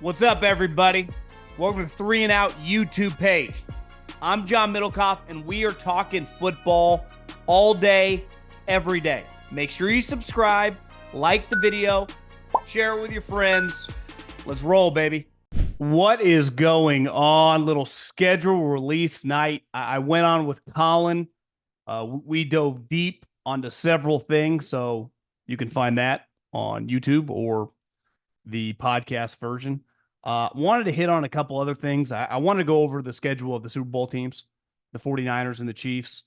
What's up, everybody? Welcome to the 3 and Out YouTube page. I'm John Middlekauff, and we are talking football all day, every day. Make sure you subscribe, like the video, share it with your friends. Let's roll, baby. What is going on? Little schedule release night. I went on with Colin. We dove deep onto several things, so you can find that on YouTube or the podcast version. Wanted to hit on a couple other things. I wanted to go over the schedule of the Super Bowl teams, the 49ers and the Chiefs.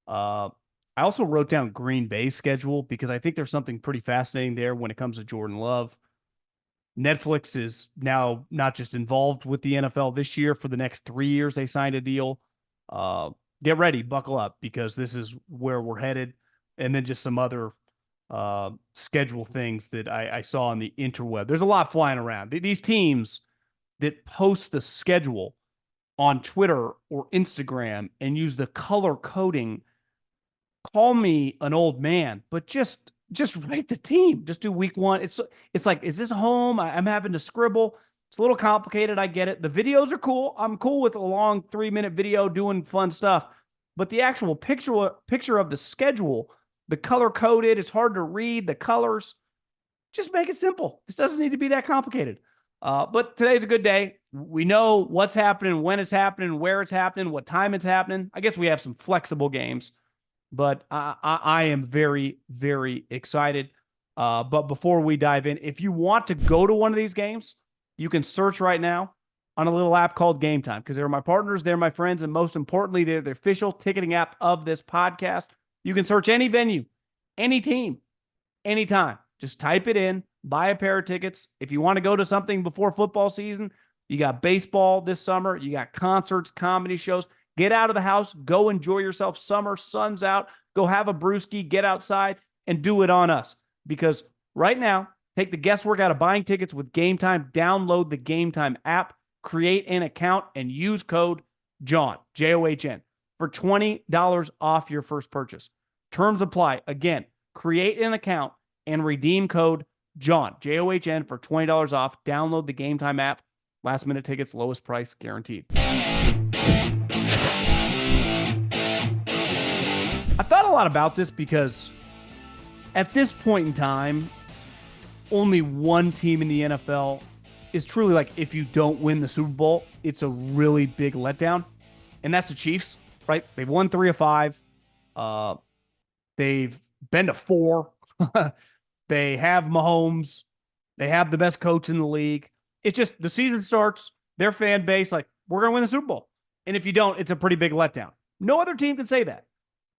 I also wrote down Green Bay's schedule because I think there's something pretty fascinating there when it comes to Jordan Love. Netflix is now not just involved with the NFL this year. For the next 3 years, they signed a deal. Get ready, buckle up, because this is where we're headed. And then just some other schedule things that I saw on the interweb. There's a lot flying around. These teams that post the schedule on Twitter or Instagram and use the color coding, call me an old man, but just write the team. Just do week one. It's like, is this home? I'm having to scribble. It's a little complicated. I get it. The videos are cool. I'm cool with a long 3-minute video doing fun stuff, but the actual picture of the schedule, the color coded, it's hard to read the colors. Just make it simple. This doesn't need to be that complicated. But today's a good day. We know what's happening, when it's happening, where it's happening, what time it's happening. I guess we have some flexible games, but I am very, very excited. But before we dive in, if you want to go to one of these games, you can search right now on a little app called Gametime, because they're my partners, they're my friends, and most importantly, they're the official ticketing app of this podcast. You can search any venue, any team, anytime. Just type it in, buy a pair of tickets. If you want to go to something before football season, you got baseball this summer, you got concerts, comedy shows. Get out of the house, go enjoy yourself. Summer, sun's out, go have a brewski, get outside, and do it on us. Because right now, take the guesswork out of buying tickets with Gametime. Download the Gametime app, create an account, and use code JOHN, John, for $20 off your first purchase. Terms apply. Again, create an account and redeem code JOHN, John, for $20 off. Download the Gametime app. Last minute tickets, lowest price guaranteed. I thought a lot about this because at this point in time, only one team in the NFL is truly like, if you don't win the Super Bowl, it's a really big letdown. And that's the Chiefs, right? They've won 3 of 5. They've been to 4. They have Mahomes. They have the best coach in the league. It's just the season starts, their fan base, like, we're going to win the Super Bowl. And if you don't, it's a pretty big letdown. No other team can say that.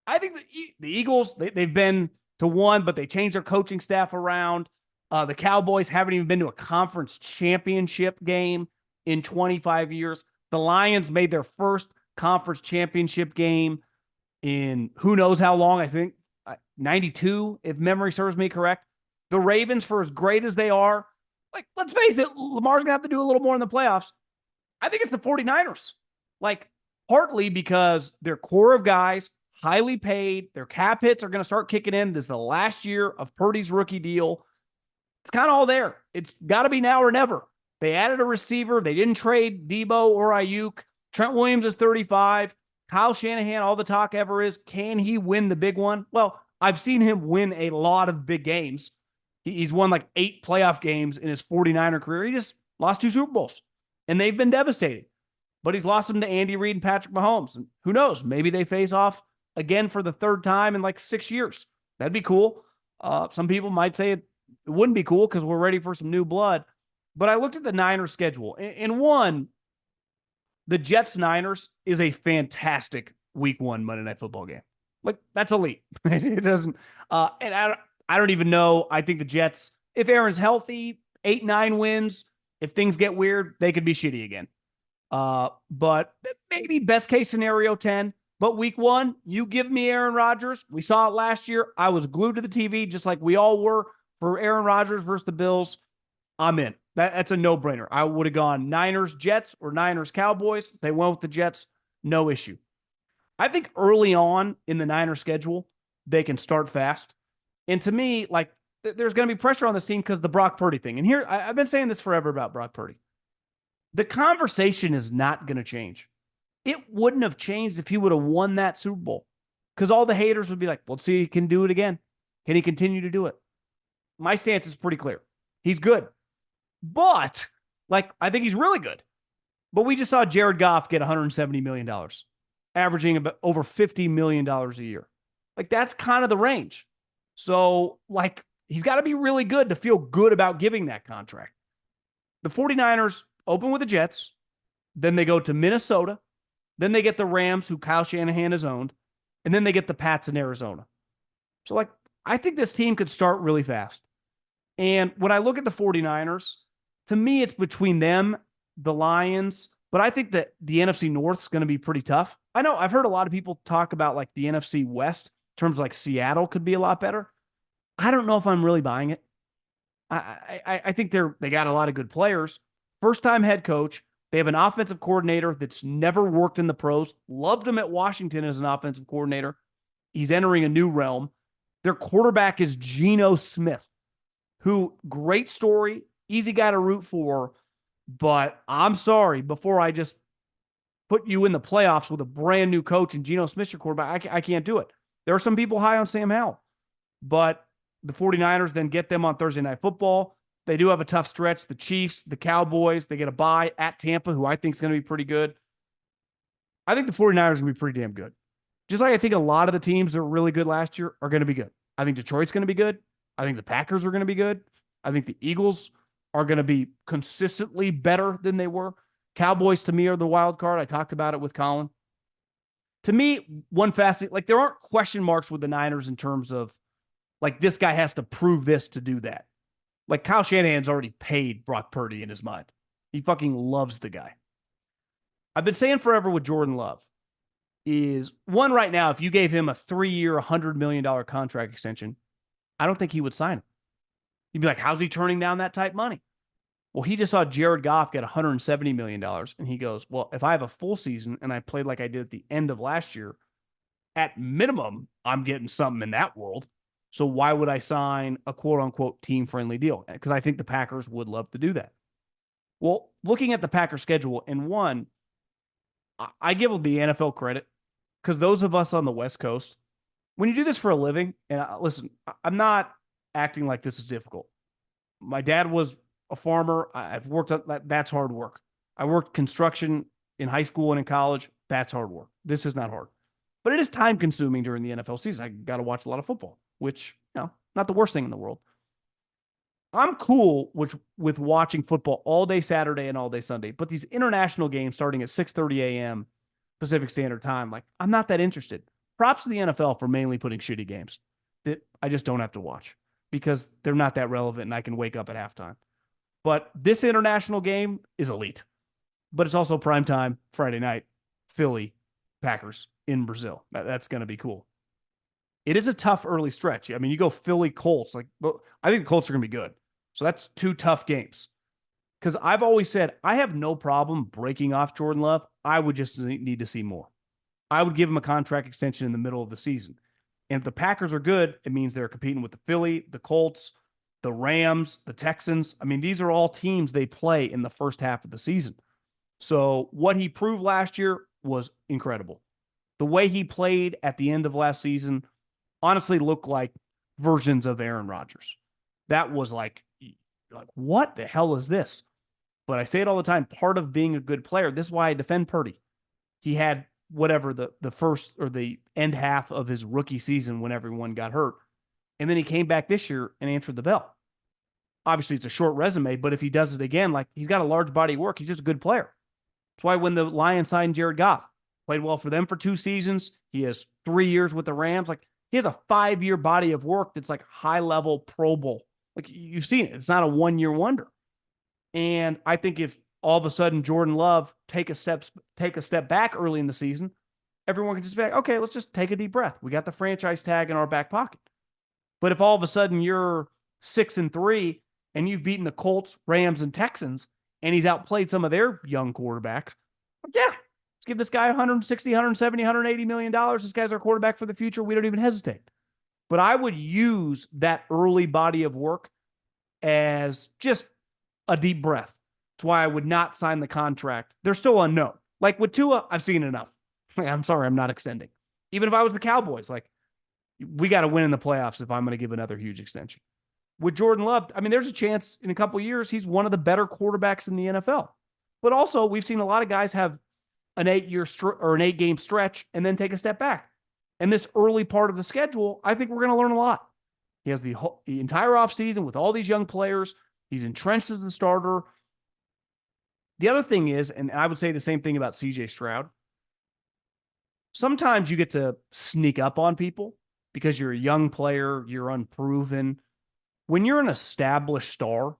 I think the Eagles, they've been to 1, but they changed their coaching staff around. The Cowboys haven't even been to a conference championship game in 25 years. The Lions made their first conference championship game in who knows how long, I think 92, if memory serves me correct. The Ravens, for as great as they are, like, let's face it, Lamar's going to have to do a little more in the playoffs. I think it's the 49ers. Like, partly because their core of guys, highly paid, their cap hits are going to start kicking in. This is the last year of Purdy's rookie deal. It's kind of all there. It's got to be now or never. They added a receiver. They didn't trade Debo or Ayuk. Trent Williams is 35. Kyle Shanahan, all the talk ever is, can he win the big one? Well, I've seen him win a lot of big games. He's won like 8 playoff games in his 49er career. He just lost 2 Super Bowls, and they've been devastating. But he's lost them to Andy Reid and Patrick Mahomes. And who knows? Maybe they face off again for the 3rd time in like 6 years. That'd be cool. Some people might say it wouldn't be cool because we're ready for some new blood. But I looked at the Niners schedule. And one, the Jets-Niners is a fantastic week 1 Monday Night Football game. Like, that's elite. It doesn't, and I don't even know. I think the Jets, if Aaron's healthy, 8-9 wins. If things get weird, they could be shitty again. But maybe best case scenario 10. But week 1, you give me Aaron Rodgers. We saw it last year. I was glued to the TV just like we all were for Aaron Rodgers versus the Bills. I'm in. That's a no-brainer. I would have gone Niners, Jets, or Niners, Cowboys. They went with the Jets. No issue. I think early on in the Niners schedule, they can start fast. And to me, like, there's going to be pressure on this team because the Brock Purdy thing. And here, I've been saying this forever about Brock Purdy. The conversation is not going to change. It wouldn't have changed if he would have won that Super Bowl, because all the haters would be like, let's see if he can do it again. Can he continue to do it? My stance is pretty clear. He's good. But, I think he's really good. But we just saw Jared Goff get $170 million, averaging about over $50 million a year. That's kind of the range. So, he's got to be really good to feel good about giving that contract. The 49ers open with the Jets. Then they go to Minnesota. Then they get the Rams, who Kyle Shanahan has owned. And then they get the Pats in Arizona. So, I think this team could start really fast. And when I look at the 49ers, to me, it's between them, the Lions, but I think that the NFC North is going to be pretty tough. I know I've heard a lot of people talk about the NFC West in terms of Seattle could be a lot better. I don't know if I'm really buying it. I think they got a lot of good players. First-time head coach. They have an offensive coordinator that's never worked in the pros. Loved him at Washington as an offensive coordinator. He's entering a new realm. Their quarterback is Geno Smith, who, great story, easy guy to root for, but I'm sorry, before I just put you in the playoffs with a brand new coach and Geno Smith, your quarterback, I can't do it. There are some people high on Sam Howell, but the 49ers then get them on Thursday Night Football. They do have a tough stretch. The Chiefs, the Cowboys, they get a bye at Tampa, who I think is going to be pretty good. I think the 49ers are going to be pretty damn good. Just like I think a lot of the teams that were really good last year are going to be good. I think Detroit's going to be good. I think the Packers are going to be good. I think the Eagles are going to be consistently better than they were. Cowboys, to me, are the wild card. I talked about it with Colin. To me, one facet, there aren't question marks with the Niners in terms of, this guy has to prove this to do that. Kyle Shanahan's already paid Brock Purdy in his mind. He fucking loves the guy. I've been saying forever with Jordan Love is, one, right now, if you gave him a 3-year, $100 million contract extension, I don't think he would sign it. You'd be like, how's he turning down that type money? Well, he just saw Jared Goff get $170 million. And he goes, well, if I have a full season and I played like I did at the end of last year, at minimum, I'm getting something in that world. So why would I sign a quote-unquote team-friendly deal? Because I think the Packers would love to do that. Well, looking at the Packers schedule, and one, I give the NFL credit, because those of us on the West Coast, when you do this for a living, and listen, I'm not acting like this is difficult. My dad was a farmer. I've worked at that. That's hard work. I worked construction in high school and in college. That's hard work. This is not hard. But it is time consuming during the NFL season. I got to watch a lot of football, which, not the worst thing in the world. I'm cool with watching football all day Saturday and all day Sunday, but these international games starting at 6:30 a.m. Pacific Standard Time, I'm not that interested. Props to the NFL for mainly putting shitty games that I just don't have to watch because they're not that relevant and I can wake up at halftime. But this international game is elite. But it's also primetime Friday night, Philly, Packers in Brazil. That's going to be cool. It is a tough early stretch. I mean, you go Philly, Colts. I think the Colts are going to be good. So that's 2 tough games. Because I've always said, I have no problem breaking off Jordan Love. I would just need to see more. I would give him a contract extension in the middle of the season. And if the Packers are good, it means they're competing with the Philly, the Colts, the Rams, the Texans. I mean, these are all teams they play in the first half of the season. So what he proved last year was incredible. The way he played at the end of last season honestly looked like versions of Aaron Rodgers. That was like, what the hell is this? But I say it all the time, part of being a good player, this is why I defend Purdy. He had whatever the first or the end half of his rookie season when everyone got hurt. And then he came back this year and answered the bell. Obviously, it's a short resume, but if he does it again, he's got a large body of work. He's just a good player. That's why when the Lions signed Jared Goff, played well for them for 2 seasons. He has 3 years with the Rams. He has a 5-year body of work that's high-level Pro Bowl. You've seen it. It's not a 1-year wonder. And I think if all of a sudden Jordan Love take a step back early in the season, everyone can just be like, okay, let's just take a deep breath. We got the franchise tag in our back pocket. But if all of a sudden you're 6-3 and you've beaten the Colts, Rams, and Texans, and he's outplayed some of their young quarterbacks, yeah, let's give this guy $160, $170, $180 million. This guy's our quarterback for the future. We don't even hesitate. But I would use that early body of work as just a deep breath. That's why I would not sign the contract. They're still unknown. Like with Tua, I've seen enough. I'm sorry, I'm not extending. Even if I was the Cowboys, like, we got to win in the playoffs if I'm going to give another huge extension. With Jordan Love, I mean, there's a chance in a couple of years he's one of the better quarterbacks in the NFL. But also, we've seen a lot of guys have an 8-game stretch and then take a step back. And this early part of the schedule, I think we're going to learn a lot. He has the entire offseason with all these young players. He's entrenched as the starter. The other thing is, and I would say the same thing about CJ Stroud, sometimes you get to sneak up on people because you're a young player, you're unproven. When you're an established star,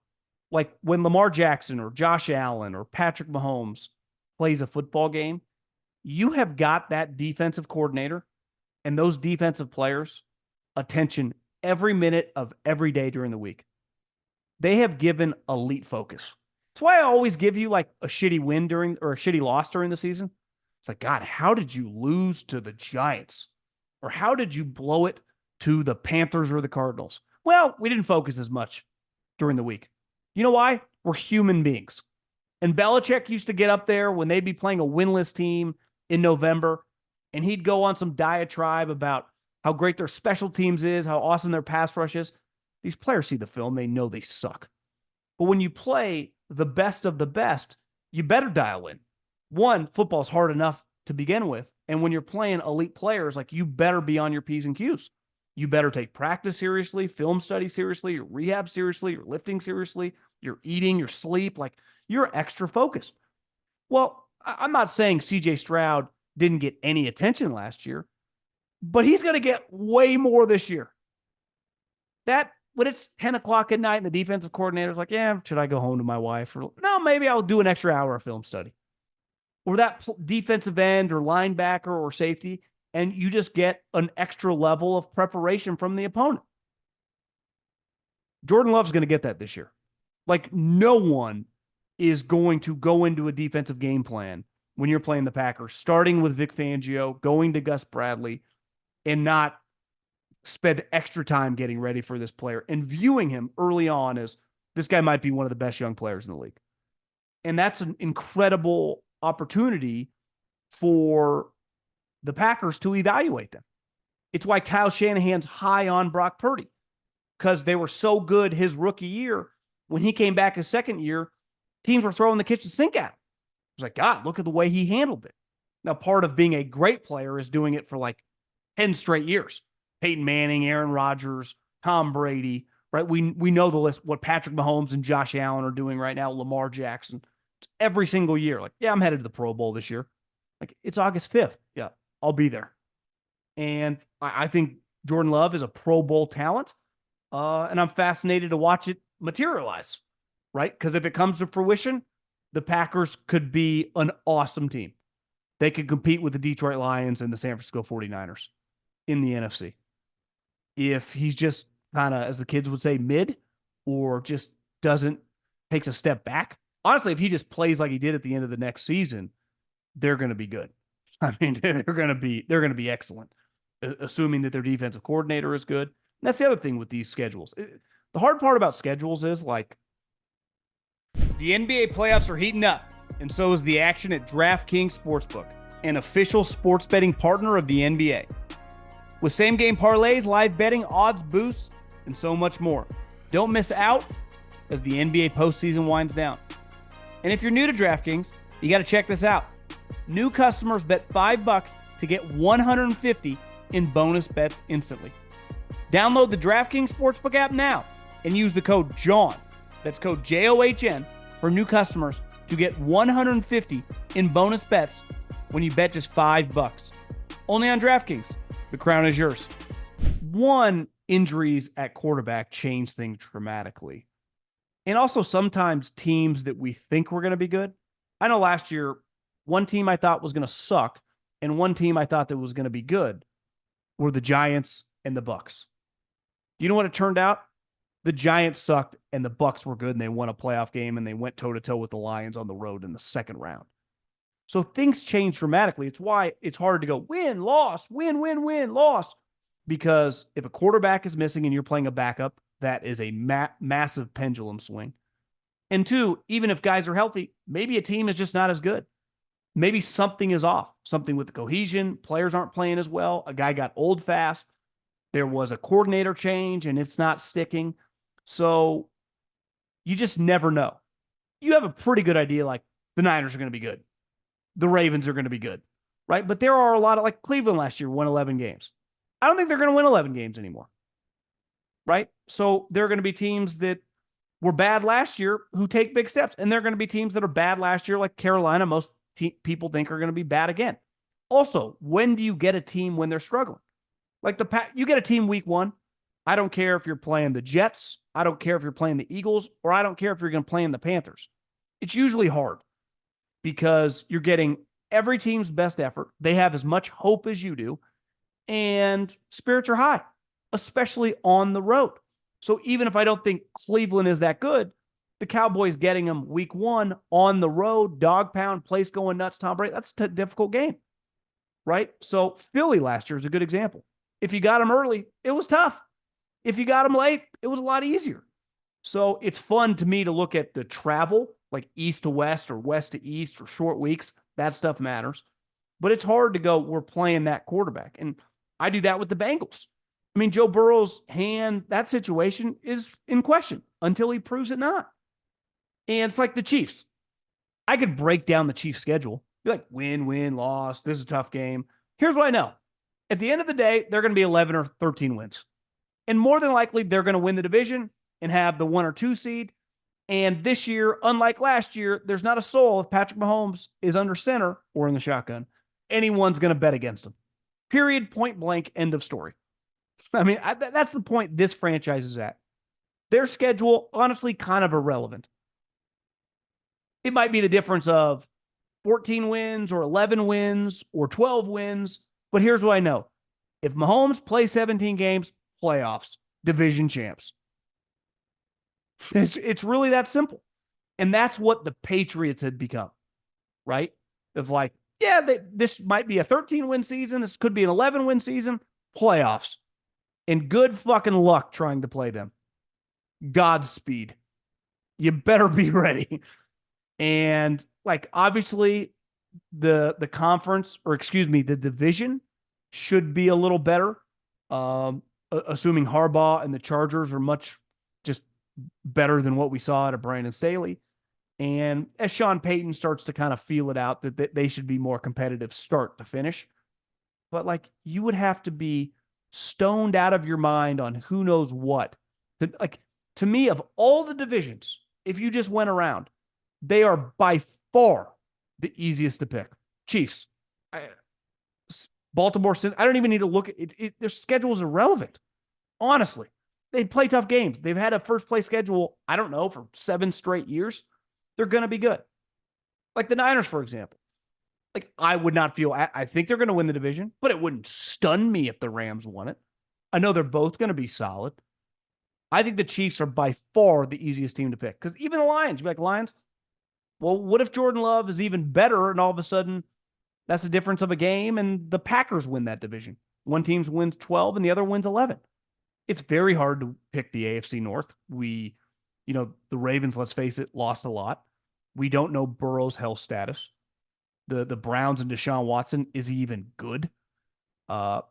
like when Lamar Jackson or Josh Allen or Patrick Mahomes plays a football game, you have got that defensive coordinator and those defensive players attention every minute of every day during the week. They have given elite focus. That's why I always give you like a shitty win or a shitty loss during the season. It's like, God, how did you lose to the Giants? Or how did you blow it to the Panthers or the Cardinals? Well, we didn't focus as much during the week. You know why? We're human beings. And Belichick used to get up there when they'd be playing a winless team in November, and he'd go on some diatribe about how great their special teams is, how awesome their pass rush is. These players see the film, they know they suck. But when you play the best of the best, you better dial in. One, football's hard enough to begin with. And when you're playing elite players, like, you better be on your P's and Q's. You better take practice seriously, film study seriously, your rehab seriously, your lifting seriously, your eating, your sleep. Like, you're extra focused. Well, I'm not saying CJ Stroud didn't get any attention last year, but he's going to get way more this year. That, when it's 10 o'clock at night and the defensive coordinator's like, yeah, should I go home to my wife? Or, no, maybe I'll do an extra hour of film study. Or that defensive end or linebacker or safety, and you just get an extra level of preparation from the opponent. Jordan Love's going to get that this year. Like, no one is going to go into a defensive game plan when you're playing the Packers, starting with Vic Fangio, going to Gus Bradley, and not spend extra time getting ready for this player and viewing him early on as this guy might be one of the best young players in the league. And that's an incredible opportunity for the Packers to evaluate them. It's why Kyle Shanahan's high on Brock Purdy, because they were so good his rookie year. When he came back his second year, teams were throwing the kitchen sink at him. It was like, God, look at the way he handled it. Now, part of being a great player is doing it for like 10 straight years. Peyton Manning, Aaron Rodgers, Tom Brady, right? We know the list, what Patrick Mahomes and Josh Allen are doing right now, Lamar Jackson. It's every single year. Like, yeah, I'm headed to the Pro Bowl this year. Like, it's August 5th. Yeah, I'll be there. And I think Jordan Love is a Pro Bowl talent. And I'm fascinated to watch it materialize, right? Because if it comes to fruition, the Packers could be an awesome team. They could compete with the Detroit Lions and the San Francisco 49ers in the NFC. If he's just kind of, as the kids would say, mid, or just takes a step back. Honestly, if he just plays like he did at the end of the next season, they're going to be good. I mean, they're going to be excellent, assuming that their defensive coordinator is good. And that's the other thing with these schedules. The hard part about schedules is, like, the NBA playoffs are heating up, and so is the action at DraftKings Sportsbook, an official sports betting partner of the NBA. With same-game parlays, live betting, odds boosts, and so much more. Don't miss out as the NBA postseason winds down. And if you're new to DraftKings, you got to check this out. New customers bet $5 to get $150 in bonus bets instantly. Download the DraftKings Sportsbook app now and use the code JOHN, that's code JOHN, for new customers to get $150 in bonus bets when you bet just $5. Only on DraftKings. The crown is yours. One, injuries at quarterback change things dramatically. And also sometimes teams that we think were going to be good. I know last year, one team I thought was going to suck and one team I thought that was going to be good were the Giants and the Bucks. You know what it turned out? The Giants sucked and the Bucks were good and they won a playoff game and they went toe-to-toe with the Lions on the road in the second round. So things change dramatically. It's why it's hard to go win, loss, win, win, win, loss. Because if a quarterback is missing and you're playing a backup, that is a massive pendulum swing. And two, even if guys are healthy, maybe a team is just not as good. Maybe something is off, something with the cohesion. Players aren't playing as well. A guy got old fast. There was a coordinator change and it's not sticking. So you just never know. You have a pretty good idea, like the Niners are going to be good. The Ravens are going to be good, right? But there are a lot of, like Cleveland last year won 11 games. I don't think they're going to win 11 games anymore, right? So there are going to be teams that were bad last year who take big steps. And there are going to be teams that are bad last year, like Carolina, most people think are going to be bad again. Also, when do you get a team when they're struggling? Like you get a team week one. I don't care if you're playing the Jets. I don't care if you're playing the Eagles, or I don't care if you're going to play in the Panthers. It's usually hard because you're getting every team's best effort. They have as much hope as you do, and spirits are high, especially on the road. So even if I don't think Cleveland is that good, the Cowboys getting them week one on the road, dog pound, place going nuts, Tom Brady, that's a difficult game, right? So Philly last year is a good example. If you got them early, it was tough. If you got them late, it was a lot easier. So it's fun to me to look at the travel, like east to west or west to east or short weeks. That stuff matters. But it's hard to go, we're playing that quarterback. And I do that with the Bengals. I mean, Joe Burrow's hand, that situation is in question until he proves it not. And it's like the Chiefs. I could break down the Chiefs' schedule. Be like, win, loss. This is a tough game. Here's what I know. At the end of the day, they're going to be 11 or 13 wins. And more than likely, they're going to win the division and have the 1 or 2 seed. And this year, unlike last year, there's not a soul if Patrick Mahomes is under center or in the shotgun. Anyone's going to bet against him. Period, point blank, end of story. I mean, that's the point this franchise is at. Their schedule, honestly, kind of irrelevant. It might be the difference of 14 wins or 11 wins or 12 wins. But here's what I know. If Mahomes plays 17 games, playoffs, division champs. It's really that simple. And that's what the Patriots had become, right? Of like, yeah, this might be a 13-win season. This could be an 11-win season. Playoffs. And good fucking luck trying to play them. Godspeed. You better be ready. And like, obviously, the conference, or excuse me, the division should be a little better. Assuming Harbaugh and the Chargers are much just better than what we saw out of Brandon Staley. And as Sean Payton starts to kind of feel it out that they should be more competitive start to finish. But like, you would have to be stoned out of your mind on who knows what. To me, of all the divisions, if you just went around, they are by far the easiest to pick. Chiefs, Baltimore, I don't even need to look at it. Their schedule is irrelevant. Honestly, they play tough games. They've had a first place schedule, I don't know, for 7 straight years. They're going to be good. Like the Niners, for example. Like, I would not feel, I think they're going to win the division, but it wouldn't stun me if the Rams won it. I know they're both going to be solid. I think the Chiefs are by far the easiest team to pick. Because even the Lions, you'd be like, Lions, well, what if Jordan Love is even better and all of a sudden that's the difference of a game and the Packers win that division? One team wins 12 and the other wins 11. It's very hard to pick the AFC North. The Ravens, let's face it, lost a lot. We don't know Burrow's health status. The Browns and Deshaun Watson, is he even good? I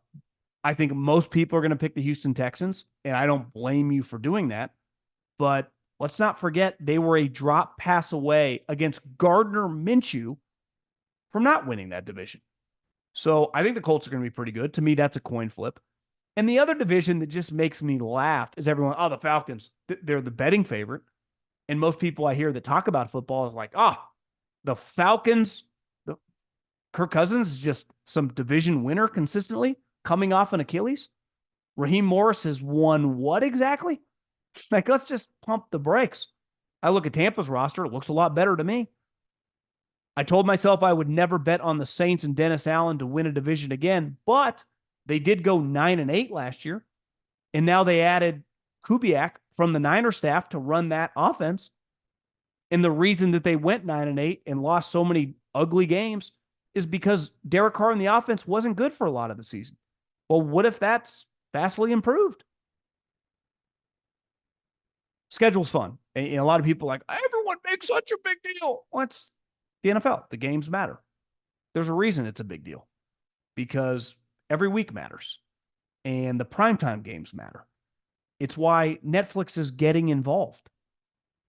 think most people are going to pick the Houston Texans, and I don't blame you for doing that. But let's not forget they were a drop pass away against Gardner Minshew from not winning that division. So I think the Colts are going to be pretty good. To me, that's a coin flip. And the other division that just makes me laugh is everyone, the Falcons, they're the betting favorite. And most people I hear that talk about football is like, the Falcons, Kirk Cousins is just some division winner consistently coming off an Achilles. Raheem Morris has won what exactly? Like, let's just pump the brakes. I look at Tampa's roster. It looks a lot better to me. I told myself I would never bet on the Saints and Dennis Allen to win a division again, but they did go 9-8 last year. And now they added Kubiak from the Niner staff to run that offense. And the reason that they went 9-8 and lost so many ugly games is because Derek Carr in the offense wasn't good for a lot of the season. Well, what if that's vastly improved? Schedule's fun. And a lot of people are like, everyone makes such a big deal. Well, it's the NFL. The games matter. There's a reason it's a big deal because every week matters and the primetime games matter. It's why Netflix is getting involved.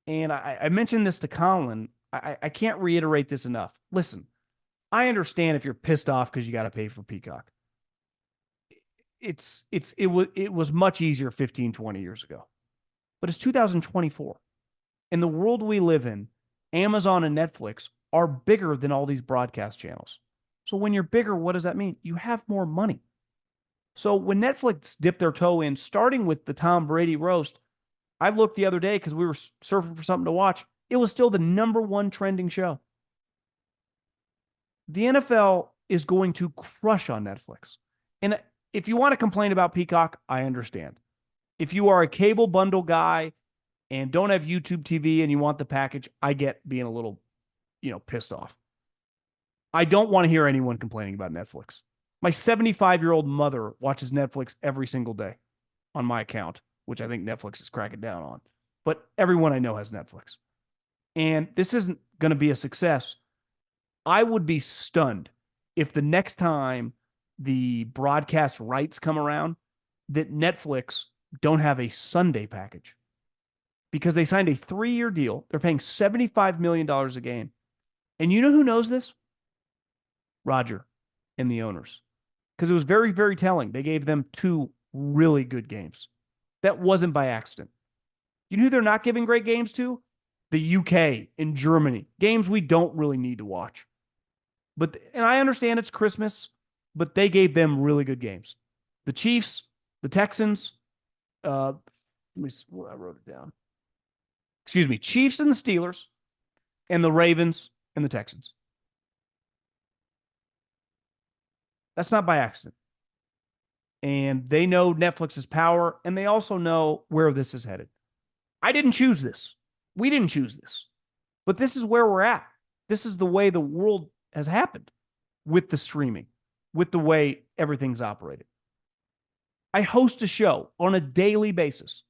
And I mentioned this to Colin. I can't reiterate this enough. Listen, I understand if you're pissed off because you got to pay for Peacock. It was much easier 15, 20 years ago. But it's 2024. In the world we live in, Amazon and Netflix are bigger than all these broadcast channels. So when you're bigger, what does that mean? You have more money. So when Netflix dipped their toe in, starting with the Tom Brady roast, I looked the other day because we were surfing for something to watch. It was still the number one trending show. The NFL is going to crush on Netflix. And if you want to complain about Peacock, I understand. If you are a cable bundle guy and don't have YouTube TV and you want the package, I get being a little, pissed off. I don't want to hear anyone complaining about Netflix. My 75-year-old mother watches Netflix every single day on my account, which I think Netflix is cracking down on. But everyone I know has Netflix. And this isn't going to be a success. I would be stunned if the next time the broadcast rights come around that Netflix don't have a Sunday package because they signed a 3-year deal. They're paying $75 million a game. And you know who knows this? Roger and the owners. Because it was very, very telling. They gave them 2 really good games. That wasn't by accident. You know who they're not giving great games to? The UK and Germany. Games we don't really need to watch. And I understand it's Christmas, but they gave them really good games. The Chiefs, the Texans, I wrote it down. Excuse me, Chiefs and the Steelers, and the Ravens and the Texans. That's not by accident. And they know Netflix's power, and they also know where this is headed. I didn't choose this. We didn't choose this. But this is where we're at. This is the way the world has happened with the streaming, with the way everything's operated. I host a show on a daily basis.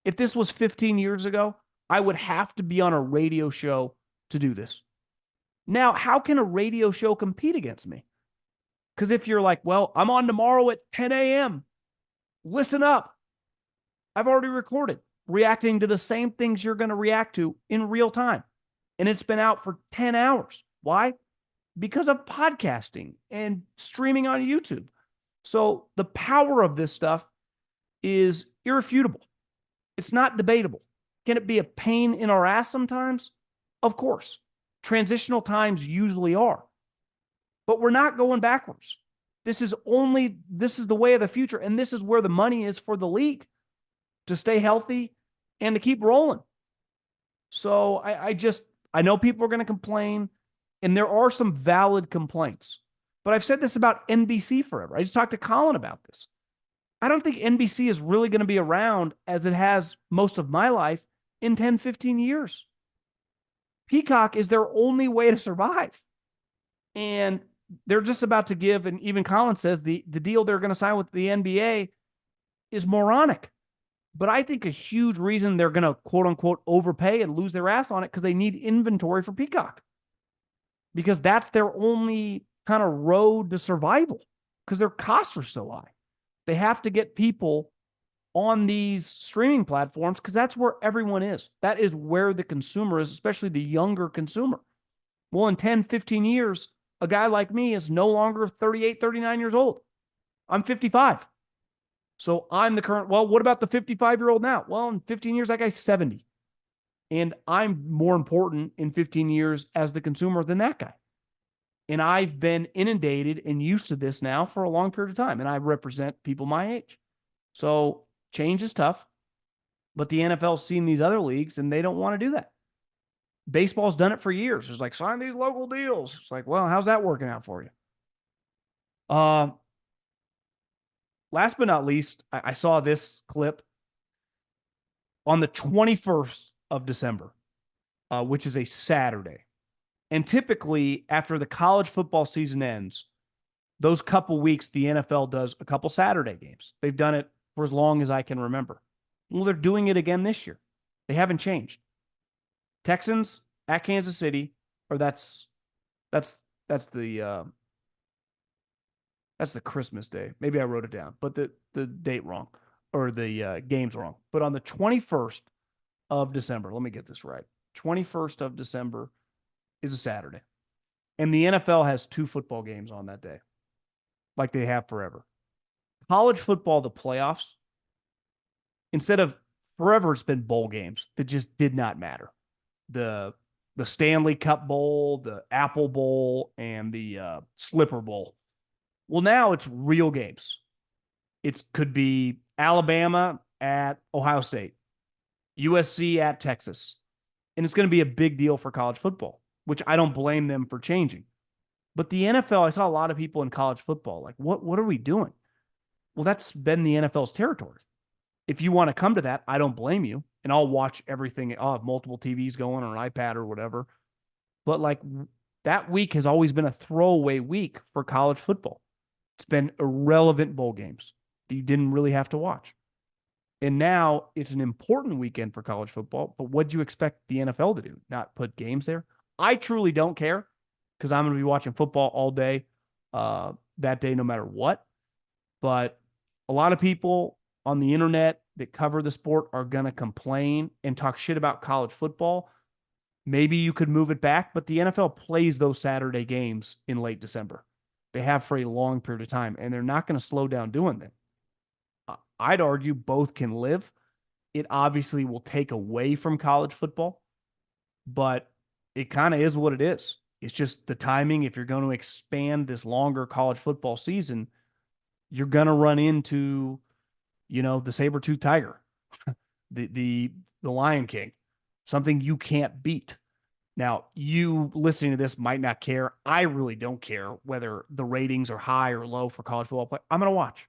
If this was 15 years ago, I would have to be on a radio show to do this. Now, how can a radio show compete against me? Because if you're like, well, I'm on tomorrow at 10 a.m., listen up. I've already recorded, reacting to the same things you're going to react to in real time. And it's been out for 10 hours. Why? Because of podcasting and streaming on YouTube. So the power of this stuff is irrefutable. It's not debatable. Can it be a pain in our ass sometimes? Of course. Transitional times usually are. But we're not going backwards. This is the way of the future, and this is where the money is for the league to stay healthy and to keep rolling. So I know people are going to complain, and there are some valid complaints. But I've said this about NBC forever. I just talked to Colin about this. I don't think NBC is really going to be around as it has most of my life in 10, 15 years. Peacock is their only way to survive. And they're just about to give, and even Colin says the deal they're going to sign with the NBA is moronic. But I think a huge reason they're going to, quote unquote, overpay and lose their ass on it because they need inventory for Peacock. Because that's their only kind of road to survival because their costs are so high. They have to get people on these streaming platforms because that's where everyone is. That is where the consumer is, especially the younger consumer. Well, in 10, 15 years, a guy like me is no longer 38, 39 years old. I'm 55. So I'm the current, well, what about the 55-year-old now? Well, in 15 years, that guy's 70. And I'm more important in 15 years as the consumer than that guy. And I've been inundated and used to this now for a long period of time. And I represent people my age. So change is tough. But the NFL's seen these other leagues and they don't want to do that. Baseball's done it for years. It's like, sign these local deals. It's like, well, how's that working out for you? Last but not least, I saw this clip on the 21st of December, which is a Saturday. And typically, after the college football season ends, those couple weeks, the NFL does a couple Saturday games. They've done it for as long as I can remember. Well, they're doing it again this year. They haven't changed. Texans at Kansas City, or that's that's the Christmas day. Maybe I wrote it down, but the date wrong or the game's wrong. But on the 21st of December, let me get this right. 21st of December is a Saturday. And the NFL has 2 football games on that day, like they have forever. College football, the playoffs, instead of forever, it's been bowl games that just did not matter. The the Stanley Cup Bowl, the Apple Bowl, and the Slipper Bowl. Well, now it's real games. It could be Alabama at Ohio State, USC at Texas. And it's going to be a big deal for college football, which I don't blame them for changing. But the NFL, I saw a lot of people in college football like, what are we doing? Well, that's been the NFL's territory. If you want to come to that, I don't blame you. And I'll watch everything. I'll have multiple TVs going on an iPad or whatever. But like that week has always been a throwaway week for college football. It's been irrelevant bowl games that you didn't really have to watch. And now it's an important weekend for college football. But what do you expect the NFL to do? Not put games there? I truly don't care because I'm going to be watching football all day that day, no matter what. But a lot of people on the internet that cover the sport are going to complain and talk shit about college football. Maybe you could move it back, but the NFL plays those Saturday games in late December. They have for a long period of time, and they're not going to slow down doing them. I'd argue both can live. It obviously will take away from college football, but it kind of is what it is. It's just the timing. If you're going to expand this longer college football season, you're going to run into, the saber-toothed tiger, the Lion King, something you can't beat. Now, you listening to this might not care. I really don't care whether the ratings are high or low for college football play. I'm going to watch.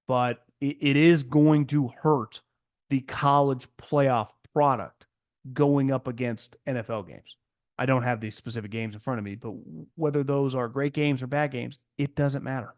But it is going to hurt the college playoff product going up against NFL games. I don't have these specific games in front of me, but whether those are great games or bad games, it doesn't matter.